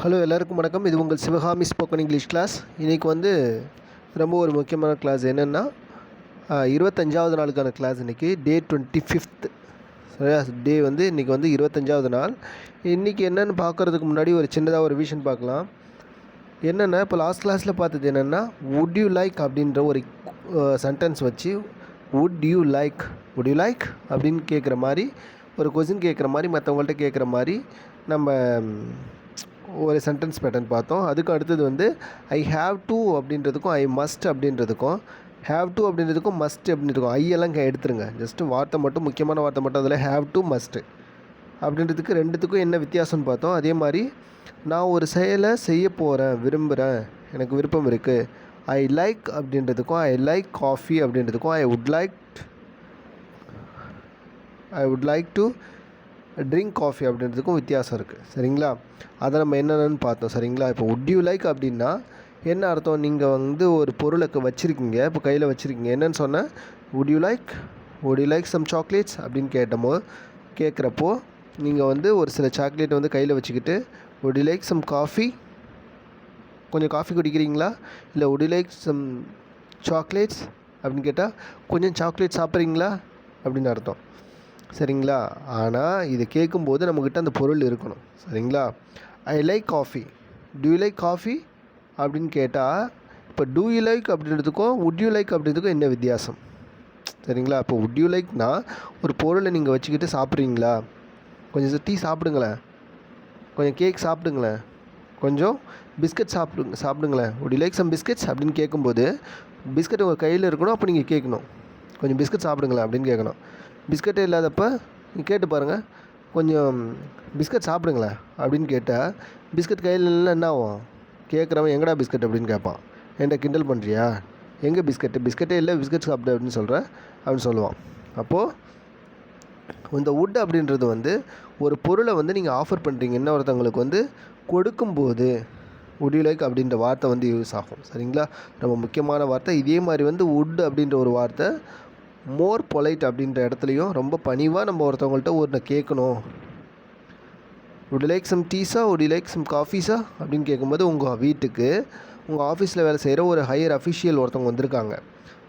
Hello எல்லாருக்கும் வணக்கம். இது உங்கள் சிவகாமி ஸ்போக்கன் இங்கிலீஷ் கிளாஸ். இன்றைக்கி வந்து ரொம்ப ஒரு முக்கியமான கிளாஸ். என்னென்னா 25வது நாளுக்கான கிளாஸ். இன்றைக்கி டே 25th. சரியா? டே வந்து இன்றைக்கி வந்து 25வது நாள். இன்றைக்கி என்னென்னு பார்க்குறதுக்கு முன்னாடி ஒரு சின்னதாக ஒரு விஷயம் பார்க்கலாம். என்னென்னா, இப்போ லாஸ்ட் கிளாஸில் பார்த்தது என்னென்னா, வுட் யூ லைக் அப்படின்ற ஒரு சென்டென்ஸ் வச்சு வுட் யூ லைக் அப்படின்னு கேட்குற மாதிரி, ஒரு கொஸ்டின் கேட்குற மாதிரி, மற்றவங்கள்ட்ட கேட்குற மாதிரி நம்ம ஒரு சென்டென்ஸ் பேட்டர்ன் பார்த்தோம். அதுக்கு அடுத்தது வந்து ஐ ஹாவ் டு அப்படின்றதுக்கும் ஐ மஸ்ட் அப்படின்றதுக்கும், ஹாவ் டு அப்படின்றதுக்கும் மஸ்ட் அப்படின்றதுக்கும் ஐயெல்லாம் எடுத்துருங்க. ஜஸ்ட்டு வார்த்தை மட்டும், முக்கியமான வார்த்தை மட்டும் அதில் ஹாவ் டு மஸ்ட்டு அப்படின்றதுக்கு ரெண்டுத்துக்கும் என்ன வித்தியாசம்னு பார்த்தோம். அதே மாதிரி நான் ஒரு செயலை செய்ய போகிறேன், விரும்புகிறேன், எனக்கு விருப்பம் இருக்குது, ஐ லைக் அப்படின்றதுக்கும் ஐ லைக் காஃபி அப்படின்றதுக்கும் I would like to drink coffee அப்படின்றதுக்கும் வித்தியாசம் இருக்குது. சரிங்களா? அதை நம்ம என்னென்னு பார்த்தோம். சரிங்களா? இப்போ வுட் யூ லைக் அப்படின்னா என்ன அர்த்தம்? நீங்கள் வந்து ஒரு பொருளுக்கு வச்சுருக்கீங்க, இப்போ கையில் வச்சுருக்கீங்க. என்னென்னு சொன்னேன்? Would you like some chocolates அப்படின்னு கேட்குறப்போ நீங்கள் வந்து ஒரு சில சாக்லேட்டை வந்து கையில் வச்சுக்கிட்டு would you like some coffee, கொஞ்சம் காஃபி குடிக்கிறீங்களா, இல்லை would you like some chocolates அப்படின்னு கேட்டால் கொஞ்சம் சாக்லேட் சாப்பிட்றீங்களா அப்படின்னு அர்த்தம். சரிங்களா? ஆனால் இதை கேட்கும்போது நம்மக்கிட்ட அந்த பொருள் இருக்கணும். சரிங்களா? I like coffee, do you like coffee அப்படின்னு கேட்டால், இப்போ டூ யூ லைக் அப்படின்றதுக்கும் வுட் யூ லைக் அப்படின்றதுக்கும் என்ன வித்தியாசம்? சரிங்களா? இப்போ வுட் யூ லைக்னா ஒரு பொருளை நீங்கள் வச்சுக்கிட்டு சாப்பிட்றீங்களா, கொஞ்சம் டீ சாப்பிடுங்களேன், கொஞ்சம் கேக் சாப்பிடுங்களேன், கொஞ்சம் பிஸ்கட் சாப்பிடுங்களேன், would you like some biscuits அப்படின்னு கேட்கும்போது பிஸ்கட் உங்கள் கையில் இருக்கணும். அப்போ நீங்கள் கேட்கணும், கொஞ்சம் பிஸ்கட் சாப்பிடுங்களேன் அப்படின்னு கேட்கணும். பிஸ்கட்டே இல்லாதப்போ நீங்கள் கேட்டு பாருங்கள், கொஞ்சம் பிஸ்கட் சாப்பிடுங்களேன் அப்படின்னு கேட்டால் பிஸ்கட் கையில் இல்லைன்னா என்ன ஆகும்? கேட்குறவன் எங்கடா பிஸ்கட் அப்படின்னு கேட்பான். என்கிட்ட கிண்டல் பண்ணுறியா, எங்கே பிஸ்கட்டே இல்லை, பிஸ்கட் சாப்பிடு அப்படின்னு அப்படின்னு சொல்லுவான். அப்போது இந்த வுட் அப்படின்றது வந்து ஒரு பொருளை வந்து நீங்கள் ஆஃபர் பண்ணுறீங்க, இன்னொருத்தவங்களுக்கு வந்து கொடுக்கும்போது வுட் யூ லைக் அப்படின்ற வார்த்தை வந்து யூஸ் ஆகும். சரிங்களா? ரொம்ப முக்கியமான வார்த்தை. இதே மாதிரி வந்து வுட் அப்படின்ற ஒரு வார்த்தை மோர் பொலைட் அப்படின்ற இடத்துலையும் ரொம்ப பணிவாக நம்ம ஒருத்தவங்கள்ட்ட ஒன்று கேட்கணும். வுட் யூ லைக் சம் டீஸா, வுட் யூ லைக் சம் காஃபீஸா அப்படின்னு கேட்கும்போது உங்கள் வீட்டுக்கு உங்கள் ஆஃபீஸில் வேலை செய்கிற ஒரு ஹையர் அஃபிஷியல் ஒருத்தவங்க வந்திருக்காங்க.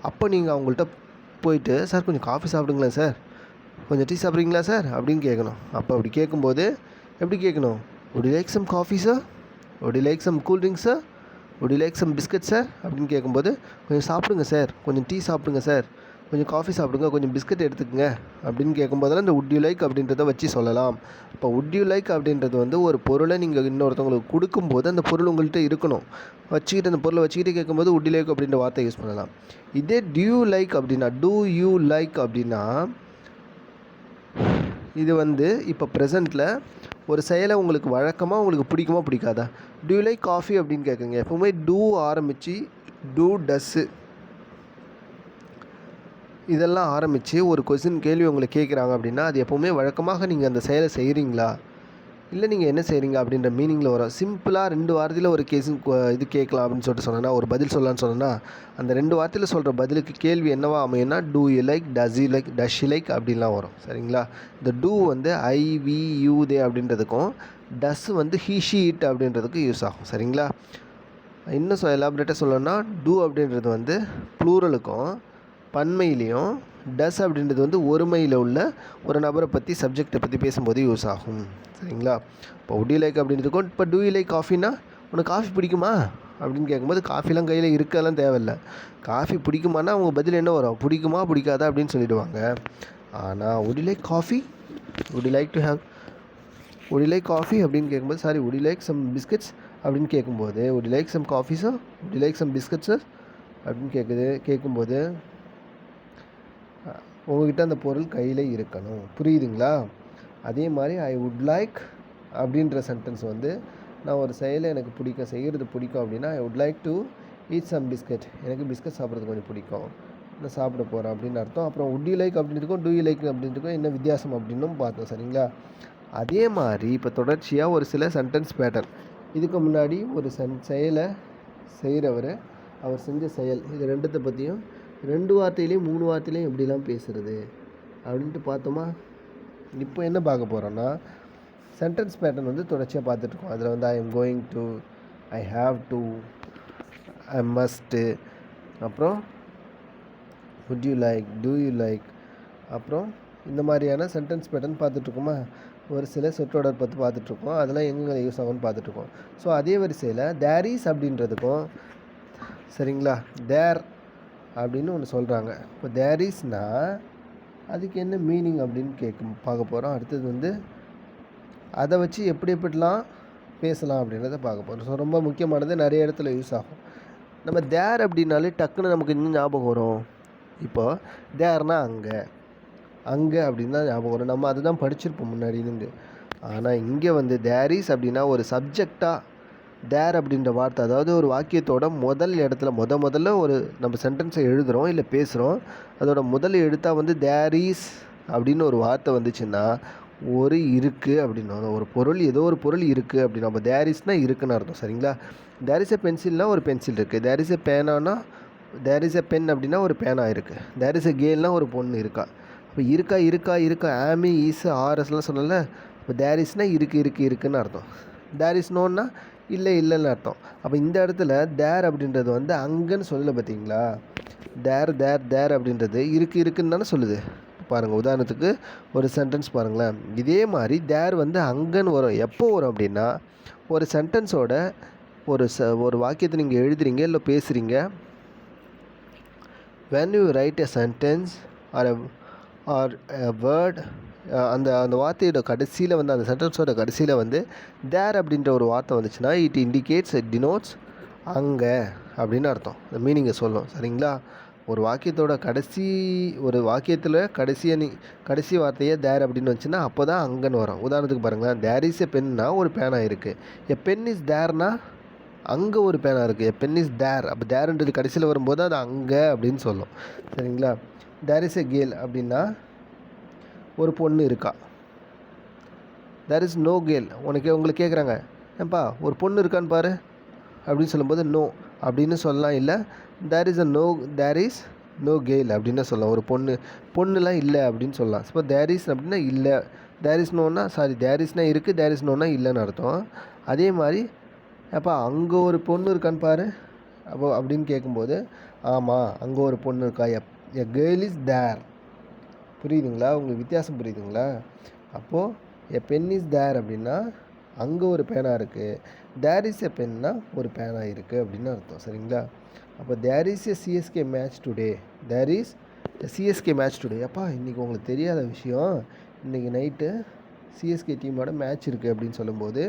அப்போ நீங்கள் அவங்கள்ட்ட போயிட்டு, சார் கொஞ்சம் காஃபி சாப்பிடுங்களேன் சார், கொஞ்சம் டீ சாப்பிட்றீங்களா சார் அப்படின்னு கேட்கணும். அப்போ அப்படி கேட்கும்போது எப்படி கேட்கணும்? Would you like some coffee sir, would you like some cool drinks sir, would you like some biscuit sir அப்படின்னு கேட்கும்போது கொஞ்சம் சாப்பிடுங்க சார், கொஞ்சம் டீ சாப்பிடுங்க சார், கொஞ்சம் காஃபி சாப்பிடுங்க, கொஞ்சம் பிஸ்கட் எடுத்துக்கங்க அப்படின்னு கேட்கும்போதெல்லாம் இந்த வுட் யூ லைக் அப்படின்றத வச்சு சொல்லலாம். இப்போ வுட் யூ லைக் அப்படின்றது வந்து ஒரு பொருளை நீங்கள் இன்னொருத்தவங்களுக்கு கொடுக்கும்போது அந்த பொருள் உங்கள்கிட்ட இருக்கணும். வச்சுக்கிட்டு அந்த பொருளை வச்சுக்கிட்டு கேட்கும்போது வுட் யூ லைக் அப்படின்ற வார்த்தை யூஸ் பண்ணலாம். இதே டூ யூ லைக் அப்படின்னா இது வந்து இப்போ ப்ரெசண்ட்டில் ஒரு செயலை உங்களுக்கு வழக்கமாக உங்களுக்கு பிடிக்குமா பிடிக்காதா? டூ யூ லைக் காஃபி அப்படின்னு கேட்குறீங்க. எப்போவுமே டூ ஆரம்பித்து டூ டஸ்ஸு இதெல்லாம் ஆரம்பித்து ஒரு கேள்வி உங்களை கேட்குறாங்க அப்படின்னா அது எப்போவுமே வழக்கமாக நீங்கள் அந்த செயலை செய்கிறீங்களா, இல்லை நீங்கள் என்ன செய்கிறீங்க அப்படின்ற மீனிங்கில் வரும். சிம்பிளாக 2 வார்த்தையில் ஒரு இது கேட்கலாம் அப்படின்னு சொல்லிட்டு சொன்னேன்னா, ஒரு பதில் சொல்லலான்னு சொன்னேன்னா, அந்த 2 வார்த்தையில் சொல்கிற பதிலுக்கு கேள்வி என்னவா அமையும்னா do you like, does you like அப்படின்லாம் வரும். சரிங்களா? இந்த டூ வந்து ஐ வி யூ தே அப்படின்றதுக்கும், டஸ் வந்து ஹி ஷி இட் அப்படின்றதுக்கும் யூஸ் ஆகும். சரிங்களா? இன்னும் எலாபரேட்டாக சொல்லணும்னா டூ அப்படின்றது வந்து ப்ளூரலுக்கும் பன்மையிலையும், டஸ் அப்படின்றது வந்து ஒருமையில் உள்ள ஒரு நபரை பற்றி, சப்ஜெக்டை பற்றி பேசும்போது யூஸ் ஆகும். சரிங்களா? இப்போ வுட் யூ லைக் அப்படின்றதுக்கும், இப்போ டூ யூ லைக் காஃபின்னா உனக்கு காஃபி பிடிக்குமா அப்படின்னு கேட்கும்போது காஃபிலாம் கையில் இருக்கெல்லாம் தேவையில்லை. காஃபி பிடிக்குமானா அவங்க பதில் என்ன வரும்? பிடிக்குமா பிடிக்காதா அப்படின்னு சொல்லிவிடுவாங்க. ஆனால் would you like coffee, would you like coffee அப்படின்னு கேட்கும்போது, sorry would you like some biscuits அப்படின்னு கேட்கும்போது, would you like some coffee sir, would you like some biscuits sir அப்படின்னு கேட்கும்போது உங்கள்கிட்ட அந்த பொருள் கையில் இருக்கணும். புரியுதுங்களா? அதே மாதிரி ஐ வுட் லைக் அப்படின்ற சென்டென்ஸ் வந்து நான் ஒரு செயலை எனக்கு செய்கிறது பிடிக்கும் அப்படின்னா I would like to eat some biscuit, எனக்கு பிஸ்கட் சாப்பிட்றது கொஞ்சம் பிடிக்கும், நான் சாப்பிட போகிறேன் அப்படின்னு அர்த்தம். அப்புறம் வுட் யூ லைக் அப்படின்றதுக்கும் டூ யூ லைக் அப்படின்றதுக்கும் என்ன வித்தியாசம் அப்படின்னும் பார்த்தோம். சரிங்களா? அதே மாதிரி இப்போ தொடர்ச்சியாக ஒரு சில சென்டென்ஸ் பேட்டர்ன். இதுக்கு முன்னாடி ஒரு செயலை செய்கிறவர், அவர் செஞ்ச செயல், இது ரெண்டுத்தை பற்றியும் 2 வார்த்தையிலையும் 3 வார்த்தையிலையும் எப்படிலாம் பேசுகிறது அப்படின்ட்டு பார்த்தோமா. இப்போ என்ன பார்க்க போகிறோன்னா, சென்டென்ஸ் பேட்டர்ன் வந்து தொடர்ச்சியாக பார்த்துட்ருக்கோம். அதில் வந்து I am going to, I have to, I must, அப்புறம் would you like, do you like, அப்புறம் இந்த மாதிரியான சென்டென்ஸ் பேட்டர்ன் பார்த்துட்ருக்கோமா. ஒரு சில சொற்றொடர் பற்றி பார்த்துட்ருக்கோம். அதெல்லாம் எங்கே யூஸ் ஆகும்னு பார்த்துட்ருக்கோம். ஸோ அதே வரிசையில் தேர் இஸ் அப்படின்றதுக்கும் சரிங்களா, தேர் அப்படின்னு ஒன்று சொல்கிறாங்க. இப்போ தேர் இஸ்னால் அதுக்கு என்ன மீனிங் அப்படின்னு பார்க்க போகிறோம். அடுத்தது வந்து அதை வச்சு எப்படிலாம் பேசலாம் அப்படின்றத பார்க்க போகிறோம். ஸோ ரொம்ப முக்கியமானது, நிறைய இடத்துல யூஸ் ஆகும். நம்ம தேர் அப்படின்னாலே டக்குன்னு நமக்கு இன்னும் ஞாபகம் வரும். இப்போது தேர்னா அங்கே, அங்கே அப்படின்னு தான் ஞாபகம் வரும். நம்ம அதுதான் படிச்சிருப்போம் முன்னாடின்னு. ஆனால் இங்கே வந்து தேர் இஸ் அப்படின்னா ஒரு சப்ஜெக்டாக தேர் அப்படின்ற வார்த்தை, அதாவது ஒரு வாக்கியத்தோட முதல் இடத்துல முதல்ல ஒரு நம்ம சென்டென்ஸை எழுதுகிறோம் இல்லை பேசுகிறோம், அதோட முதல் எழுத்தாக வந்து தேர் இஸ் அப்படின்னு ஒரு வார்த்தை வந்துச்சுன்னா ஒரு இருக்குது அப்படின்னு, ஒரு பொருள், ஏதோ ஒரு பொருள் இருக்குது அப்படின்னு. நம்ம தேர் இஸ்னால் இருக்குன்னு அர்த்தம். சரிங்களா. தேர் இஸ் எ பென்சில்னால் ஒரு பென்சில் இருக்குது. தேர் இஸ் எ பேனானா, தேர் இஸ் எ பென் அப்படின்னா ஒரு பேனா இருக்குது. தேர் இஸ் எ கேல்னால் ஒரு பொண்ணு இருக்கா. இப்போ இருக்கா ஆமி ஈஸ் ஆர்எஸ்லாம் சொன்னல. இப்போ தேர் இஸ்னால் இருக்குன்னு அர்த்தம். தேர் இஸ் நோன்னா இல்லைன்னு அர்த்தம். அப்போ இந்த இடத்துல தேர் அப்படின்றது வந்து அங்கன்னு சொல்லலை பார்த்தீங்களா. தேர் அப்படின்றது இருக்குன்னு தானே சொல்லுது. பாருங்கள், உதாரணத்துக்கு ஒரு சென்டென்ஸ் பாருங்களேன். இதே மாதிரி தேர் வந்து அங்கன்னு வரும். எப்போ வரும் அப்படின்னா, ஒரு சென்டென்ஸோட ஒரு வாக்கியத்தை நீங்கள் எழுதுறீங்க இல்லை பேசுகிறீங்க. when you write a sentence or a word, அந்த வார்த்தையோட கடைசியில் வந்து, அந்த சென்டென்ஸோட கடைசியில் வந்து தேர் அப்படின்ற ஒரு வார்த்தை வந்துச்சுன்னா இட் இண்டிகேட்ஸ், இட் டினோட்ஸ் அங்கே அப்படின்னு அர்த்தம். அந்த மீனிங்கை சொல்லும். சரிங்களா. ஒரு வாக்கியத்தோட ஒரு வாக்கியத்தில் கடைசி வார்த்தையே தேர் அப்படின்னு வந்துச்சுன்னா அப்போ தான் அங்கன்னு வரும். உதாரணத்துக்கு பாருங்களேன், தேர் இஸ் எ பென்னா ஒரு பேனா இருக்குது. எ பென் இஸ் தேர்னா அங்கே ஒரு பேனா இருக்குது. A pen is there. அப்போ தேர்ன்றது கடைசியில் வரும்போது அது அங்கே அப்படின்னு சொல்லும். சரிங்களா. தேர் இஸ் எ கேல் அப்படின்னா ஒரு பொண்ணு இருக்கா. There is no girl. உங்களுக்கு கேட்குறாங்க, ஏன்பா ஒரு பொண்ணு இருக்கான்னு பாரு அப்படின்னு சொல்லும்போது நோ அப்படின்னு சொல்லலாம். இல்லை தேர் இஸ் நோ கேல் அப்படின்னு சொல்லலாம். ஒரு பொண்ணுலாம் இல்லை அப்படின்னு சொல்லலாம். இப்போ தேர் இஸ் அப்படின்னா இல்லை, தேர் இஸ் நோன்னா தேர் இஸ்னா இருக்குது, தேர் இஸ் நோன்னா இல்லைன்னு அர்த்தம். அதே மாதிரி அப்போ அங்கே ஒரு பொண்ணு இருக்கான்னு பாரு அப்படின்னு கேட்கும்போது ஆமாம் அங்கே ஒரு பொண்ணு இருக்கா. A girl is there. புரியுதுங்களா, உங்களுக்கு வித்தியாசம் புரியுதுங்களா. அப்போது எ பென் இஸ் தேர் அப்படின்னா அங்கே ஒரு பேனா இருக்குது. தேர் இஸ் எ பென்னா ஒரு பேனா இருக்குது அப்படின்னு அர்த்தம். சரிங்களா. அப்போ there is a CSK match today. There is a CSK match today. அப்பா இன்றைக்கி உங்களுக்கு தெரியாத விஷயம், இன்றைக்கி நைட்டு சிஎஸ்கே டீமோட மேட்ச் இருக்குது அப்படின்னு சொல்லும்போது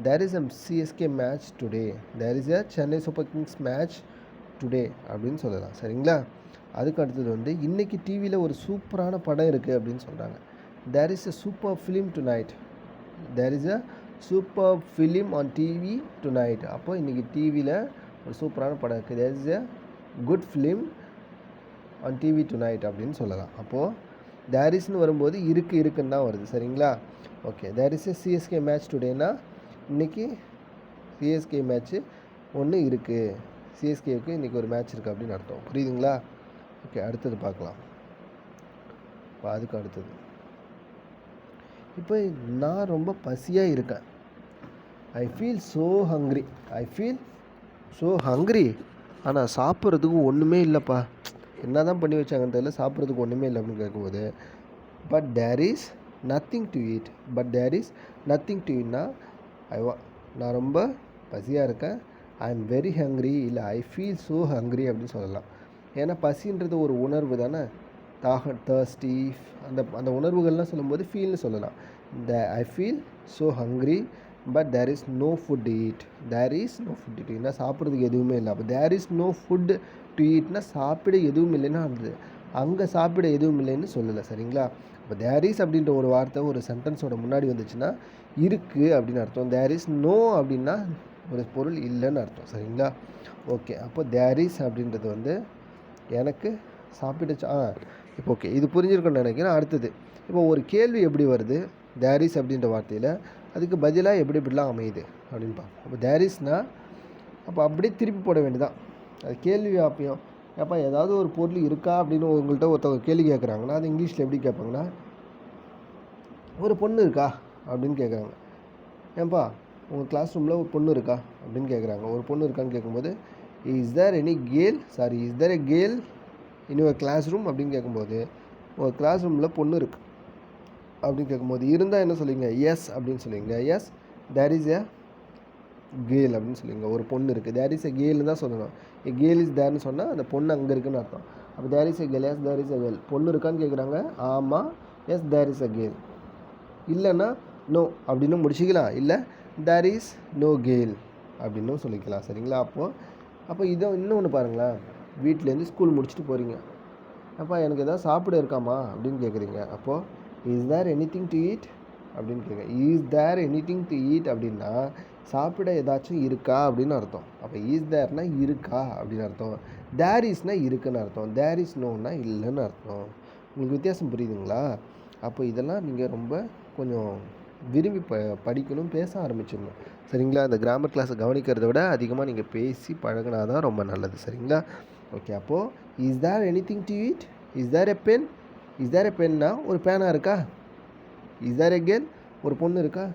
there is a CSK match today, there is a Chennai Super Kings match today அப்படின்னு சொல்லலாம். சரிங்களா. அதுக்கு அடுத்தது வந்து இன்றைக்கி டிவியில் ஒரு சூப்பரான படம் இருக்குது அப்படின்னு சொல்கிறாங்க. There is a super film tonight. There is a super film on TV tonight. அப்போ இன்றைக்கி டிவியில் ஒரு சூப்பரான படம் இருக்குது. There is a good film on TV tonight அப்படின்னு சொல்லலாம். அப்போது தேர் இஸ்னு வரும்போது இருக்குன்னு தான் வருது. சரிங்களா. Okay. There is a CSK match டுடேனா இன்றைக்கி சிஎஸ்கே மேட்ச்சு ஒன்று இருக்குது, சிஎஸ்கேவுக்கு இன்றைக்கி ஒரு மேட்ச் இருக்குது அப்படின்னு அர்த்தம். புரியுதுங்களா. ஓகே, அடுத்தது பார்க்கலாம். இப்போ அதுக்கு அடுத்தது, இப்போ நான் ரொம்ப பசியாக இருக்கேன். ஐ ஃபீல் ஸோ ஹங்க்ரி. ஆனால் சாப்பிட்றதுக்கு ஒன்றுமே இல்லைப்பா, என்ன தான் பண்ணி வச்சாங்கன்னு தெரியல, சாப்பிட்றதுக்கு ஒன்றுமே இல்லை அப்படின்னு கேட்கும்போது but there is nothing to ஈட்னா நான் ரொம்ப பசியாக இருக்கேன். ஐ எம் வெரி ஹங்க்ரி இல்லை ஐ ஃபீல் ஸோ ஹங்க்ரி அப்படின்னு சொல்லலாம். ஏன்னா பசின்றது ஒரு உணர்வு தானே. தேர்ஸ்டி அந்த உணர்வுகள்லாம் சொல்லும்போது ஃபீல்னு சொல்லலாம். I feel so hungry but there is no food to eat. சாப்பிட்றதுக்கு எதுவுமே இல்லை. அப்போ there is no food to ஈட்னா சாப்பிட எதுவும் இல்லைன்னா இருந்தது, அங்கே சாப்பிட எதுவும் இல்லைன்னு சொல்லலை. சரிங்களா. இப்போ தேர் இஸ் அப்படின்ற ஒரு வார்த்தை ஒரு சென்டென்ஸோட முன்னாடி வந்துச்சுன்னா இருக்குது அப்படின்னு அர்த்தம். தேர் இஸ் நோ அப்படின்னா ஒரு பொருள் இல்லைன்னு அர்த்தம். சரிங்களா. ஓகே. அப்போ தேர் இஸ் அப்படின்றது வந்து எனக்கு சாப்பிடுச்சு. இப்போ ஓகே, இது புரிஞ்சிருக்குன்னு நினைக்கிறேன். அடுத்தது, இப்போ ஒரு கேள்வி எப்படி வருது தேர் இஸ் அப்படின்ற வார்த்தையில், அதுக்கு பதிலாக எப்படிலாம் அமையுது அப்படின்னு பார்ப்போம். அப்போ தேர் இஸ்னால் அப்போ அப்படியே திருப்பி போட வேண்டியதான். அது கேள்வி அப்பயும் ஏப்பா ஏதாவது ஒரு பொருள் இருக்கா அப்படின்னு உங்கள்கிட்ட ஒருத்தவங்க கேள்வி கேட்குறாங்கன்னா அது இங்கிலீஷில் எப்படி கேட்பாங்கன்னா ஒரு பொண்ணு இருக்கா அப்படின்னு கேட்குறாங்க. ஏன்பா உங்கள் கிளாஸ் ரூமில் ஒரு பொண்ணு இருக்கா அப்படின்னு கேட்குறாங்க. ஒரு பொண்ணு இருக்கான்னு கேட்கும்போது is there any girl is there a girl in your classroom அப்படின்னு கேட்கும்போது உங்கள் கிளாஸ் ரூமில் பொண்ணு இருக்குது அப்படின்னு கேட்கும்போது இருந்தால் என்ன சொல்லுவீங்க? எஸ் அப்படின்னு சொல்லுவீங்க. Yes there is a girl அப்படின்னு சொல்லுவீங்க. ஒரு பொண்ணு இருக்குது, தேர் இஸ் எ கேர்ள்னு தான் சொல்லணும். எ கேர்ள் இஸ் தேர்னு சொன்னால் அந்த பொண்ணு அங்கே இருக்குன்னு அர்த்தம். அப்போ there is a girl, yes there is a girl. பொண்ணு இருக்கான்னு கேட்குறாங்க, ஆமாம், yes there is a girl. இல்லைன்னா நோ அப்படின்னு முடிச்சிக்கலாம். இல்லை தேர் இஸ் நோ கேர்ள் அப்படின்னும் சொல்லிக்கலாம். சரிங்களா? அப்போ இதை இன்னொன்று பாருங்களேன். வீட்டிலேருந்து ஸ்கூல் முடிச்சுட்டு போகிறீங்க. அப்போ எனக்கு எதாவது சாப்பிட இருக்காமா அப்படின்னு கேட்குறீங்க. அப்போது is there anything to eat அப்படின்னு கேட்குறேன். Is there anything to eat அப்படின்னா சாப்பிட ஏதாச்சும் இருக்கா அப்படின்னு அர்த்தம். அப்போ இஸ் தேர்னா இருக்கா அப்படின்னு அர்த்தம். தேர் இஸ்னா இருக்குன்னு அர்த்தம். தேர் இஸ் நோன்னா இல்லைன்னு அர்த்தம். உங்களுக்கு வித்தியாசம் புரியுதுங்களா? அப்போ இதெல்லாம் நீங்கள் ரொம்ப கொஞ்சம் விரும்பி படிக்கணும், பேச ஆரம்பிச்சிடணும். சரிங்களா? அந்த கிராமர் கிளாஸை கவனிக்கிறத விட அதிகமாக நீங்கள் பேசி பழகினா தான் ரொம்ப நல்லது. சரிங்களா? ஓகே. அப்போது is there anything to eat, is there a pen, is there a பென்னா ஒரு பேனா இருக்கா? இஸ் தேர் எ கேர்ள் ஒரு பொண்ணு இருக்கா?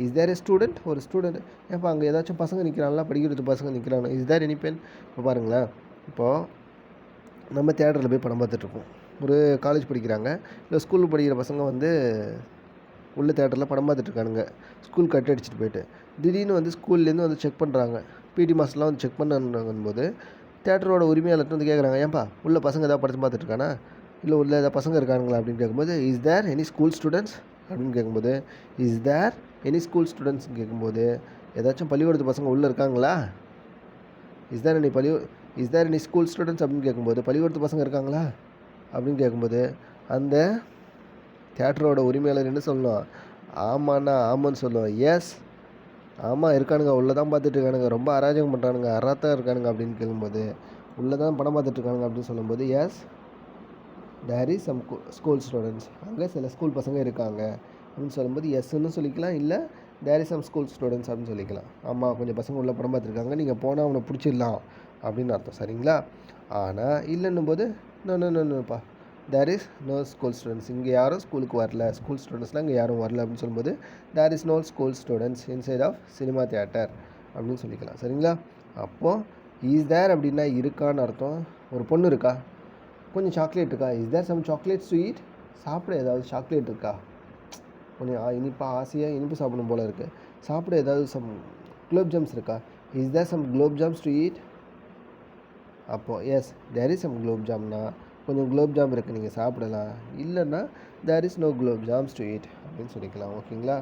இஸ் தேர் எ ஸ்டூடெண்ட் ஒரு ஸ்டூடெண்ட். ஏப்பா அங்கே ஏதாச்சும் பசங்க நிற்கிறாங்களா? படிக்கிறது பசங்க நிற்கிறாங்க. Is there any pen? இப்போ பாருங்களேன், இப்போது நம்ம தேட்டரில் போய் படம் பார்த்துட்ருப்போம். ஒரு காலேஜ் படிக்கிறாங்க, இல்லை ஸ்கூலில் படிக்கிற பசங்க வந்து உள்ள தேட்டரில் படம் பார்த்துட்ருக்கானுங்க. ஸ்கூல் கட் அடிச்சுட்டு போயிட்டு திடீர்னு வந்து ஸ்கூல்லேருந்து வந்து செக் பண்ணுறாங்க. பிடி மாஸ்டர்லாம் வந்து செக் பண்ணுறாங்கன்னு தேட்டரோட உரிமையாளர்கிட்ட வந்து கேட்குறாங்க, ஏன்பா உள்ள பசங்க ஏதாவது படத்தை பார்த்துட்ருக்கானா, இல்லை உள்ள ஏதாவது பசங்க இருக்கானுங்களா அப்படின்னு கேட்கும்போது is there any school students அப்படின்னு கேட்கும்போது இஸ் தேர் எனி ஸ்கூல் ஸ்டூடெண்ட்ஸ்னு கேட்கும்போது ஏதாச்சும் பள்ளிக்கூடத்து பசங்க உள்ளே இருக்காங்களா? Is there any school students அப்படின்னு கேட்கும்போது பள்ளிக்கூடத்து பசங்க இருக்காங்களா அப்படின்னு கேட்கும்போது அந்த தேட்டரோட உரிமையாளர் என்ன சொல்லணும்? ஆமாண்ணா ஆமான்னு சொல்லுவோம். எஸ் ஆமாம் இருக்கானுங்க, உள்ளே தான் பார்த்துட்டு இருக்கானுங்க, ரொம்ப அராஜகம் பண்ணுறானுங்க, அறாத்தான் இருக்கானுங்க அப்படின்னு கேட்கும்போது உள்ளே தான் படம் பார்த்துட்ருக்கானுங்க அப்படின்னு சொல்லும்போது yes there is some school students, அங்கே சில ஸ்கூல் பசங்க இருக்காங்க அப்படின்னு சொல்லும்போது எஸ்ன்னு சொல்லிக்கலாம். இல்லை there is some school students அப்படின்னு சொல்லிக்கலாம். ஆமாம் கொஞ்சம் பசங்க உள்ள படம் பார்த்துருக்காங்க, நீங்கள் போனால் அவனை பிடிச்சிடலாம் அப்படின்னு அர்த்தம். சரிங்களா? ஆனால் இல்லைன்னும் போது நோப்பா there is no school students, இங்கே யாரும் ஸ்கூலுக்கு வரல, ஸ்கூல் ஸ்டூடெண்ட்ஸ்லாம் இங்கே யாரும் வரல அப்படின்னு சொல்லும்போது there is no school students inside of cinema theatre அப்படின்னு சொல்லிக்கலாம். சரிங்களா? அப்போது இஸ் தேர் அப்படின்னா இருக்கான்னு அர்த்தம். ஒரு பொண்ணு இருக்கா, கொஞ்சம் சாக்லேட் இருக்கா, is there some chocolates to eat, சாப்பிட ஏதாவது சாக்லேட் இருக்கா, கொஞ்சம் இனிப்பாக ஆசையாக இனிப்பு சாப்பிடணும் போல் இருக்குது, சாப்பிட ஏதாவது சம் குலோப் ஜாம்ஸ் இருக்கா, is there some gulab jams to eat. அப்போது yes there is some gulab ஜாம்னா கொஞ்சம் குலோப் ஜாம் இருக்குது, நீங்கள் சாப்பிடலாம். இல்லைன்னா there is no gulab jams to eat அப்படின்னு சொல்லிக்கலாம். ஓகேங்களா?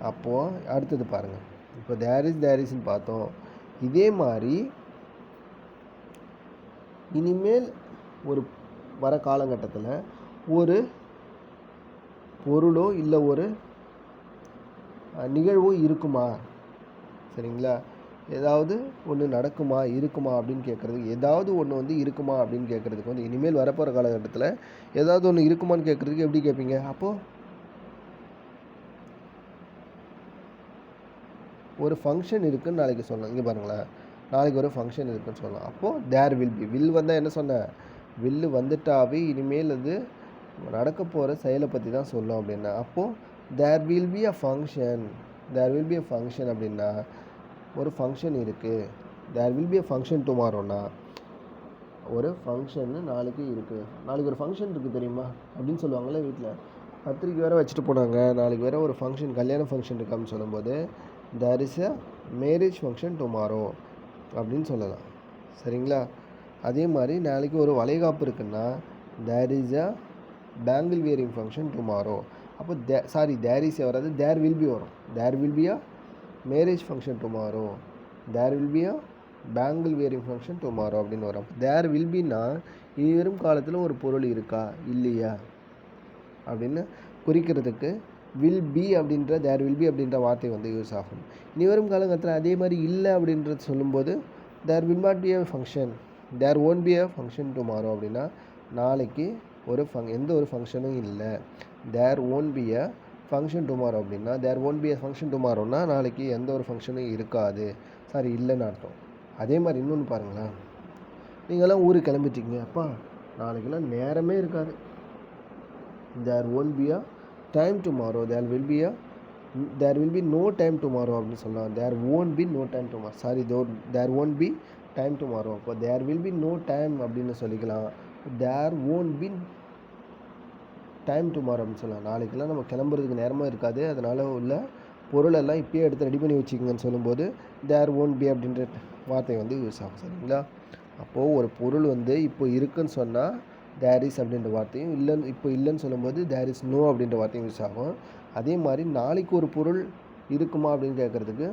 அப்போது அடுத்தது பாருங்கள். இப்போ தேர் இஸ்ன்னு பார்த்தோம். இதே மாதிரி இனிமேல் ஒரு வர காலகட்டத்தில் ஒரு பொருளோ இல்லை ஒரு நிகழ்வோ இருக்குமா? சரிங்களா? ஏதாவது ஒன்று நடக்குமா இருக்குமா அப்படின்னு கேட்குறதுக்கு, ஏதாவது ஒன்று வந்து இருக்குமா அப்படின்னு கேட்குறதுக்கு வந்து இனிமேல் வரப்போகிற காலகட்டத்தில் ஏதாவது ஒன்று இருக்குமான்னு கேட்குறதுக்கு எப்படி கேட்பீங்க? அப்போது ஒரு ஃபங்க்ஷன் இருக்குதுன்னு நாளைக்கு சொல்லலாம். இங்கே பாருங்களேன், நாளைக்கு ஒரு ஃபங்க்ஷன் இருக்குதுன்னு சொல்லலாம். அப்போது தேர் வில் பி, வில் வந்தால் என்ன சொன்னேன்? வில்லு வந்துட்டாவே இனிமேல் அது நடக்க போகிற செயலை பற்றி தான் சொல்லும் அப்படின்னா. அப்போது there will be a function அப்படின்னா ஒரு ஃபங்க்ஷன் இருக்குது. There will be a function டுமாரோன்னா ஒரு ஃபங்க்ஷன்னு நாளைக்கு இருக்குது. நாளைக்கு ஒரு ஃபங்க்ஷன் இருக்குது தெரியுமா அப்படின்னு சொல்லுவாங்களே வீட்டில். பத்திரிக்கை வேறு வச்சுட்டு போனாங்க, நாளைக்கு வேறு ஒரு ஃபங்க்ஷன், கல்யாண ஃபங்க்ஷன் இருக்கு அப்படின்னு சொல்லும்போது there is a marriage function tomorrow அப்படின்னு சொல்லலாம். சரிங்களா? அதே மாதிரி நாளைக்கு ஒரு வளைகாப்பு இருக்குன்னா there is a bangle wearing function tomorrow. அப்போ தேர் இஸ் வராது, தேர் வில் பி வரும். There will be a marriage function tomorrow, there will be a bangle wearing function tomorrow அப்படின்னு வரும். தேர் வில் பின்னா இனி வரும் காலத்தில் ஒரு பொருள் இருக்கா இல்லையா அப்படின்னு குறிக்கிறதுக்கு வில் பி அப்படின்ற தேர் வில் பி அப்படின்ற வார்த்தை வந்து யூஸ் ஆகும். இனி வரும் காலகட்டத்தில் அதே மாதிரி இல்லை அப்படின்றது சொல்லும்போது there will not be a function, there won't be a function tomorrow அப்படின்னா நாளைக்கு ஒரு எந்த ஒரு ஃபங்க்ஷனும் இல்லை. There won't be a function tomorrow அப்படின்னா there won't be a function டுமாரோன்னா நாளைக்கு எந்த ஒரு ஃபங்க்ஷனும் இருக்காது, இல்லைன்னு அர்த்தம். அதே மாதிரி இன்னொன்று பாருங்களேன், நீங்கள்லாம் ஊருக்கு கிளம்பிட்டீங்க, அப்பா நாளைக்கெல்லாம் நேரமே இருக்காது. There won't be a time tomorrow, there will be a there will be no time tomorrow அப்படின்னு சொல்லலாம். There won't be no time tomorrow, sorry, there won't be time tomorrow. அப்போ there will be no time அப்படின்னு சொல்லிக்கலாம். There won't be time tomorrow அப்படின்னு சொல்லலாம். நாளைக்கெல்லாம் நம்ம கிளம்புறதுக்கு நேரமாக இருக்காது, அதனால் உள்ள பொருளெல்லாம் இப்போயே எடுத்து ரெடி பண்ணி வச்சுக்கோங்கன்னு சொல்லும்போது தேர் ஓன்ட் பி அப்படின்ற வார்த்தை வந்து யூஸ் ஆகும். சரிங்களா? அப்போது ஒரு பொருள் வந்து இப்போ இருக்குன்னு சொன்னால் தேர் இஸ் அப்படின்ற வார்த்தையும், இல்லைன்னு இப்போ இல்லைன்னு சொல்லும்போது தேர் இஸ் நோ அப்படின்ற வார்த்தையும் யூஸ் ஆகும். அதே மாதிரி நாளைக்கு ஒரு பொருள் இருக்குமா அப்படின்னு கேட்குறதுக்கு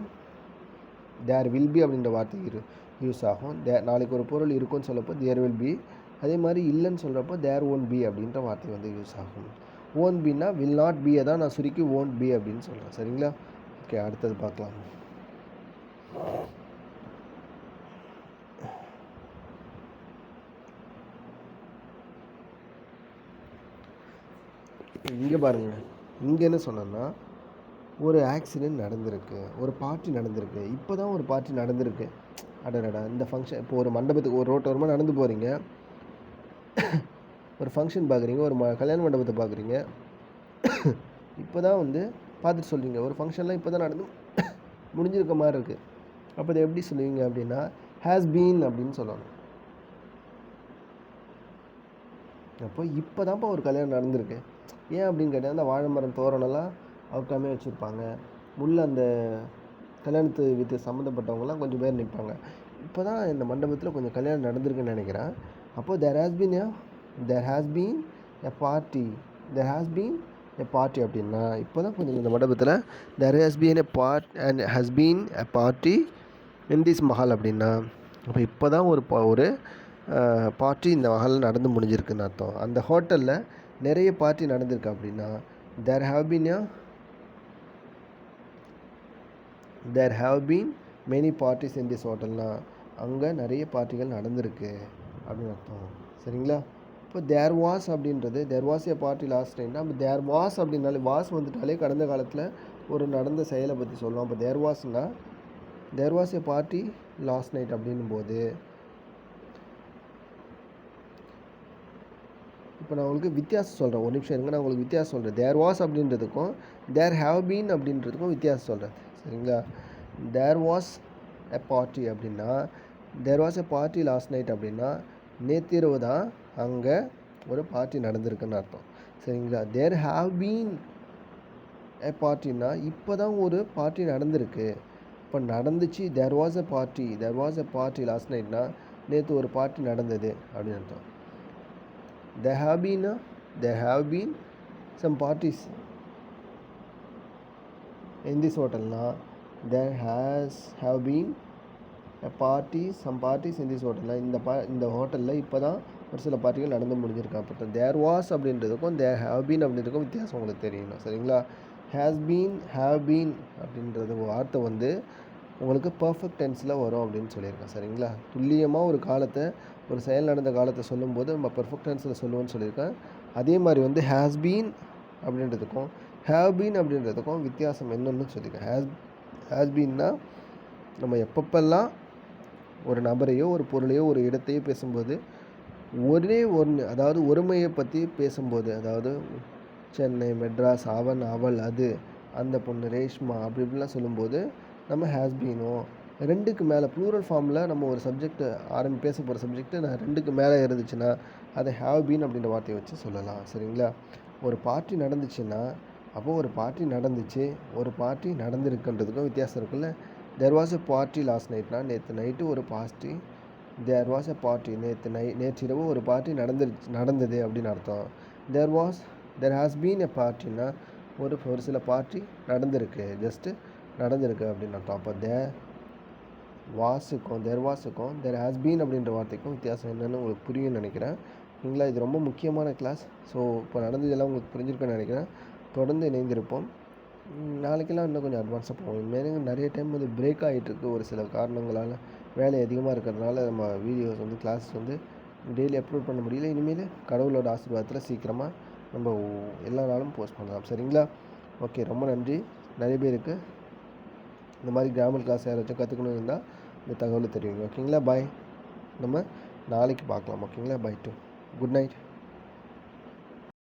தேர் வில் பி அப்படின்ற வார்த்தை யூஸ் ஆகும். நாளைக்கு ஒரு பொருள் இருக்குன்னு சொல்லப்போ தேர் வில் பி. அதே மாதிரி இல்லைன்னு சொல்கிறப்போ தேர் ஓன்ட் பி அப்படின்ற வார்த்தை வந்து யூஸ் ஆகும். ஓன்ட் பின்னா வில் நாட் பியை தான் நான் சுருக்கி ஓன்ட் பி அப்படின்னு சொல்கிறேன். சரிங்களா? ஓகே, அடுத்தது பார்க்கலாம். இங்கே பாருங்கள், இங்கே என்ன சொன்னேன்னா ஒரு ஆக்சிடெண்ட் நடந்திருக்கு, ஒரு பார்ட்டி நடந்திருக்கு, இப்போ தான் ஒரு பார்ட்டி நடந்திருக்கு. அடடா, இந்த ஃபங்க்ஷன், இப்போ ஒரு மண்டபத்துக்கு ஒரு ரோட்டோரமாக நடந்து போகிறீங்க, ஒரு ஃபங்க்ஷன் பார்க்குறீங்க, ஒரு கல்யாண மண்டபத்தை பார்க்குறீங்க, இப்போ தான் வந்து பார்த்துட்டு சொல்கிறீங்க ஒரு ஃபங்க்ஷன்லாம் இப்போ தான் நடந்து முடிஞ்சிருக்க மாதிரி இருக்குது. அப்போ அதை எப்படி சொல்லுவீங்க அப்படின்னா ஹேஸ் பீன் அப்படின்னு சொல்லணும். அப்போ இப்போ தான்ப்பா ஒரு கல்யாணம் நடந்திருக்கு. ஏன் அப்படின்னு கேட்டால் அந்த வாழை மரம் தோரணெல்லாம் அவுக்காமே வச்சுருப்பாங்க, உள்ள அந்த கல்யாணத்து வீட்டு சம்மந்தப்பட்டவங்களாம் கொஞ்சம் பேர் நிற்பாங்க. இப்போ தான் இந்த மண்டபத்தில் கொஞ்சம் கல்யாணம் நடந்திருக்குன்னு நினைக்கிறேன். அப்போது there has been a party, there has been a party அப்படின்னா இப்போ தான் கொஞ்சம் இந்த மண்டபத்தில் there has been a party in this mahal அப்படின்னா அப்போ இப்போ தான் ஒரு பார்ட்டி இந்த மஹாலில் நடந்து முடிஞ்சிருக்குன்னு அர்த்தம். அந்த ஹோட்டலில் நிறைய பார்ட்டி நடந்திருக்கு அப்படின்னா there have been many parties in this ஹோட்டல்னால் அங்கே நிறைய பார்ட்டிகள் நடந்திருக்கு அப்படின்னு அர்த்தம். சரிங்களா? இப்போ தேர் வாஸ் அப்படின்றது there was a party last நைட்னா, அப்போ தேர் வாஸ் அப்படின்னாலே வாஸ் வந்துட்டாலே கடந்த காலத்தில் ஒரு நடந்த செயலை பற்றி சொல்லுவோம். அப்போ there was a party last night அப்படின்னும் போது இப்போ நான் உங்களுக்கு வித்தியாசம் சொல்கிறேன். ஒரு நிமிஷம் இருங்க, நான் உங்களுக்கு வித்தியாசம் சொல்கிறேன். தேர் வாஸ் அப்படின்றதுக்கும் தேர் ஹேவ் பீன் அப்படின்றதுக்கும் வித்தியாசம் சொல்கிறேன். சரிங்களா? தேர் வாஸ் எ பார்ட்டி அப்படின்னா there was a party last night அப்படின்னா நேற்றிரவு தான் அங்கே ஒரு பார்ட்டி நடந்திருக்குன்னு அர்த்தம். சரிங்களா? தேர் ஹேவ் பீன் எ பார்ட்டின்னா இப்போ தான் ஒரு பார்ட்டி நடந்திருக்கு. இப்போ நடந்துச்சு, there was a party last நைட்னா நேற்று ஒரு பார்ட்டி நடந்தது அப்படின்னு அர்த்தம். There have been some parties in this hotel. Now there have been some parties in this hotel. இந்த ஹோட்டலில் இப்போ தான் ஒரு சில பார்ட்டிகள் நடந்து முடிஞ்சிருக்கு. அப்போ தேர் வாஸ் அப்படின்றதுக்கும் தேர் ஹேவ் பீன் அப்படின்றதுக்கும் வித்தியாசம் உங்களுக்கு தெரியணும். சரிங்களா? ஹேஸ் பீன், ஹேவ் பீன் அப்படின்றது வார்த்தை வந்து உங்களுக்கு பர்ஃபெக்ட் டென்ஸில் வரும் அப்படின்னு சொல்லியிருக்கேன். சரிங்களா? துல்லியமாக ஒரு காலத்தை, ஒரு செயல் நடந்த காலத்தை சொல்லும்போது நம்ம பர்ஃபெக்ட் டென்ஸில் சொல்லுவோன்னு சொல்லியிருக்கேன். அதே மாதிரி வந்து ஹேஸ் பீன் அப்படின்றதுக்கும் ஹேவ் பீன் அப்படின்றதுக்கும் வித்தியாசம் என்னன்னு சொல்லியிருக்கேன். ஹேஸ் பீன்னா நம்ம எப்பப்பெல்லாம் ஒரு நபரையோ ஒரு பொருளையோ ஒரு இடத்தையோ பேசும்போது ஒரே ஒன்று, அதாவது ஒருமையை பற்றி பேசும்போது, அதாவது சென்னை, மெட்ராஸ், அவன், அவள், அது, அந்த பொண்ணு, ரேஷ்மா அப்படி இப்படிலாம் சொல்லும்போது நம்ம ஹேஸ் பீனோ, ரெண்டுக்கு மேலே ப்ளூரல் ஃபார்மில் நம்ம ஒரு சப்ஜெக்ட் பேச போகிற சப்ஜெக்ட்டு நான் ரெண்டுக்கு மேலே இருந்துச்சுன்னா அதை ஹேவ் பீன் அப்படின்ற வார்த்தையை வச்சு சொல்லலாம். சரிங்களா? ஒரு பார்ட்டி நடந்துச்சுன்னா அப்போது ஒரு பார்ட்டி நடந்துச்சு, ஒரு பார்ட்டி நடந்திருக்குன்றதுக்கும் வித்தியாசம் இருக்குல்ல. There was a party last நைட்னா நேற்று நைட்டு ஒரு party, there was a party நேற்றிரவு ஒரு பார்ட்டி நடந்தது அப்படின்னு அர்த்தம். தேர் ஹாஸ் பீன் எ பார்ட்டின்னா ஒரு சில பார்ட்டி நடந்திருக்கு, ஜஸ்ட்டு நடந்திருக்கு அப்படின்னு அர்த்தம். அப்போ தேர் வாஸுக்கும் தேர் ஹாஸ் பீன் அப்படின்ற வார்த்தைக்கும் வித்தியாசம் என்னென்னு உங்களுக்கு புரியும்னு நினைக்கிறேன். சரிங்களா? இது ரொம்ப முக்கியமான கிளாஸ். ஸோ இப்போ நடந்ததெல்லாம் உங்களுக்கு புரிஞ்சிருக்குன்னு நினைக்கிறேன். தொடர்ந்து இணைந்திருப்போம். நாளைக்கெல்லாம் இன்னும் கொஞ்சம் அட்வான்ஸாக போவோம். மேலும் நிறைய டைம் வந்து பிரேக் ஆகிட்டுருக்கு ஒரு சில காரணங்களால், வேலை அதிகமாக இருக்கிறதுனால நம்ம வீடியோஸ் வந்து கிளாஸ் வந்து டெய்லி அப்லோட் பண்ண முடியல. இனிமேல் கடவுளோட ஆசீர்வாதத்தில் சீக்கிரமாக நம்ம எல்லா நாளும் போஸ்ட் பண்ணலாம். சரிங்களா? ஓகே, ரொம்ப நன்றி. நிறைய பேருக்கு இந்த மாதிரி கிராமர் கிளாஸ் யாராச்சும் கற்றுக்கணும் இருந்தால் இந்த தகவலை தெரியுங்க. ஓகேங்களா? பாய். நம்ம நாளைக்கு பார்க்கலாம். ஓகேங்களா? Bye to good night.